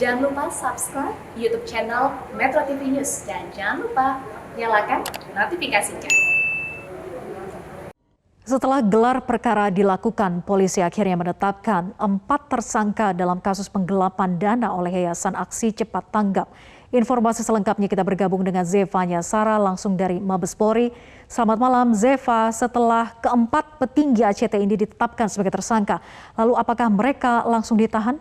Jangan lupa subscribe YouTube channel Metro TV News dan jangan lupa nyalakan notifikasinya. Setelah gelar perkara dilakukan, polisi akhirnya menetapkan 4 tersangka dalam kasus penggelapan dana oleh Yayasan Aksi Cepat Tanggap. Informasi selengkapnya kita bergabung dengan Zeva Nyasara langsung dari Mabes Polri. Selamat malam Zeva, setelah keempat petinggi ACT ini ditetapkan sebagai tersangka, lalu apakah mereka langsung ditahan?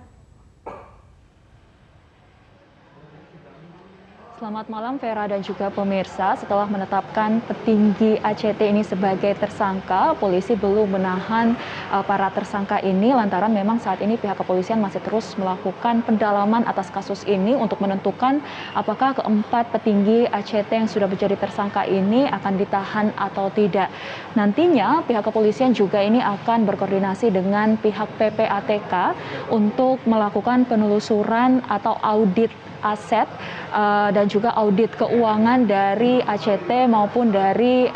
Selamat malam Vera dan juga pemirsa. Setelah menetapkan petinggi ACT ini sebagai tersangka, polisi belum menahan para tersangka ini lantaran memang saat ini pihak kepolisian masih terus melakukan pendalaman atas kasus ini untuk menentukan apakah keempat petinggi ACT yang sudah menjadi tersangka ini akan ditahan atau tidak. Nantinya pihak kepolisian juga ini akan berkoordinasi dengan pihak PPATK untuk melakukan penelusuran atau audit aset dan juga audit keuangan dari ACT maupun dari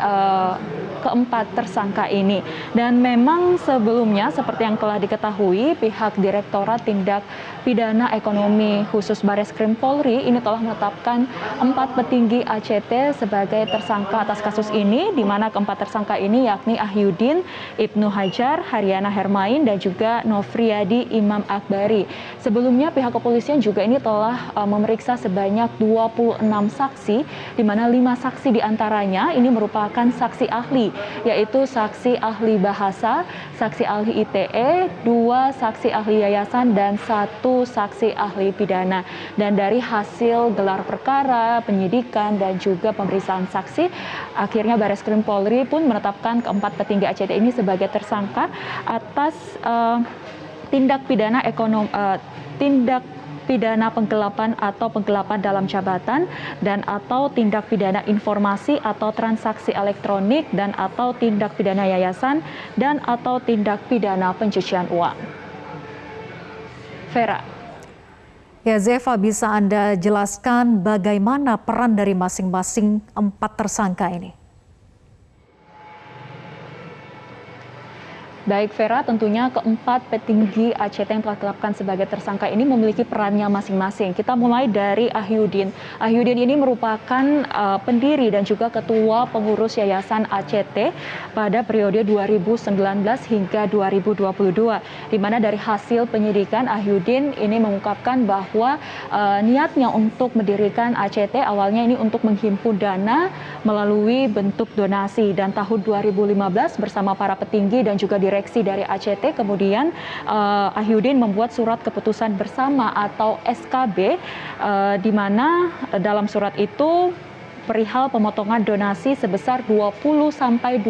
keempat tersangka ini. Dan memang sebelumnya seperti yang telah diketahui, pihak Direktorat Tindak Pidana Ekonomi Khusus Bareskrim Polri ini telah menetapkan 4 petinggi ACT sebagai tersangka atas kasus ini, di mana keempat tersangka ini yakni Ahyudin, Ibnu Hajar, Haryana Hermain, dan juga Nofriyadi Imam Akbari. Sebelumnya pihak kepolisian juga ini telah memeriksa sebanyak 26 saksi, di mana 5 saksi diantaranya ini merupakan saksi ahli, yaitu saksi ahli bahasa, saksi ahli ITE, 2 saksi ahli yayasan, dan 1 saksi ahli pidana. Dan dari hasil gelar perkara, penyidikan, dan juga pemeriksaan saksi, akhirnya Bareskrim Polri pun menetapkan keempat petinggi ACT ini sebagai tersangka atas tindak pidana penggelapan atau penggelapan dalam jabatan dan atau tindak pidana informasi atau transaksi elektronik dan atau tindak pidana yayasan dan atau tindak pidana pencucian uang. Vera. Ya Zeva, bisa Anda jelaskan bagaimana peran dari masing-masing 4 tersangka ini? Baik Vera, tentunya keempat petinggi ACT yang telah ditetapkan sebagai tersangka ini memiliki perannya masing-masing. Kita mulai dari Ahyudin. Ahyudin ini merupakan pendiri dan juga ketua pengurus Yayasan ACT pada periode 2019 hingga 2022. Di mana dari hasil penyidikan Ahyudin ini mengungkapkan bahwa niatnya untuk mendirikan ACT awalnya ini untuk menghimpun dana melalui bentuk donasi, dan tahun 2015 bersama para petinggi dan juga direksi dari ACT, kemudian Ahyudin membuat surat keputusan bersama atau SKB, di mana dalam surat itu perihal pemotongan donasi sebesar 20-23%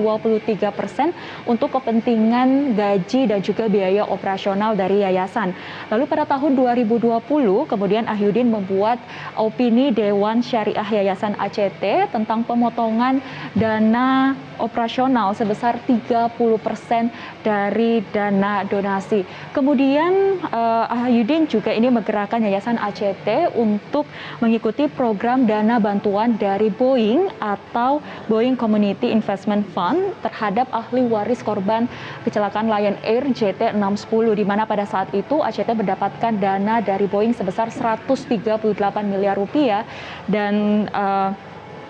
untuk kepentingan gaji dan juga biaya operasional dari yayasan. Lalu pada tahun 2020 kemudian Ahyudin membuat opini Dewan Syariah Yayasan ACT tentang pemotongan dana operasional sebesar 30% dari dana donasi. Kemudian Ahyudin juga ini menggerakkan Yayasan ACT untuk mengikuti program dana bantuan dari Boeing atau Boeing Community Investment Fund terhadap ahli waris korban kecelakaan Lion Air JT610, di mana pada saat itu ACT mendapatkan dana dari Boeing sebesar 138 miliar rupiah, dan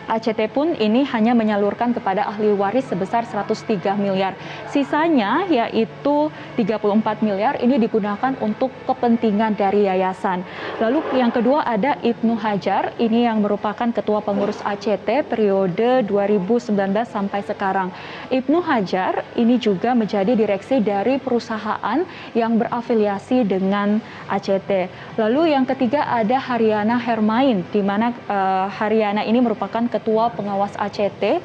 ACT pun ini hanya menyalurkan kepada ahli waris sebesar 103 miliar. Sisanya yaitu 34 miliar ini digunakan untuk kepentingan dari yayasan. Lalu yang kedua ada Ibnu Hajar, ini yang merupakan ketua pengurus ACT periode 2019 sampai sekarang. Ibnu Hajar ini juga menjadi direksi dari perusahaan yang berafiliasi dengan ACT. Lalu yang ketiga ada Haryana Hermain, di mana Haryana ini merupakan ketua pengawas ACT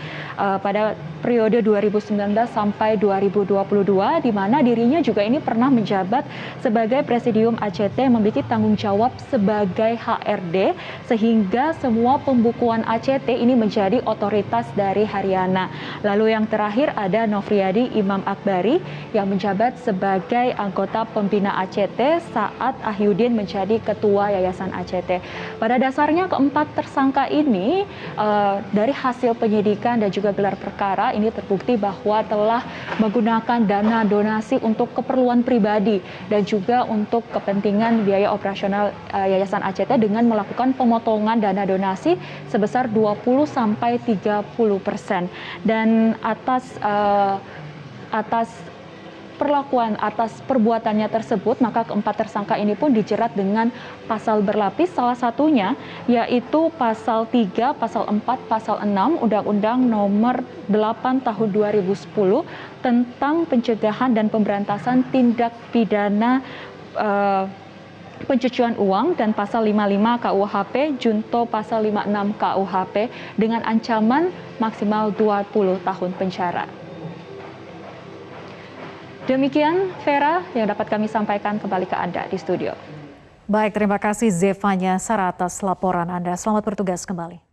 pada periode 2019 sampai 2022, di mana dirinya juga ini pernah menjabat sebagai presidium ACT yang memiliki tanggung jawab sebagai HRD, sehingga semua pembukuan ACT ini menjadi otoritas dari Haryana. Lalu yang terakhir ada Nofriyadi Imam Akbari yang menjabat sebagai anggota pembina ACT saat Ahyudin menjadi ketua Yayasan ACT. Pada dasarnya keempat tersangka ini dari hasil penyidikan dan juga gelar perkara Vera, ini terbukti bahwa telah menggunakan dana donasi untuk keperluan pribadi dan juga untuk kepentingan biaya operasional Yayasan ACT dengan melakukan pemotongan dana donasi sebesar 20-30%. Dan atas perbuatannya tersebut, maka keempat tersangka ini pun dijerat dengan pasal berlapis, salah satunya yaitu pasal 3, pasal 4, pasal 6 Undang-Undang Nomor 8 Tahun 2010 tentang pencegahan dan pemberantasan tindak pidana pencucian uang, dan pasal 55 KUHP junto pasal 56 KUHP dengan ancaman maksimal 20 tahun penjara. Demikian Vera yang dapat kami sampaikan, kembali ke Anda di studio. Baik, terima kasih Zevanya Sarah atas laporan Anda. Selamat bertugas kembali.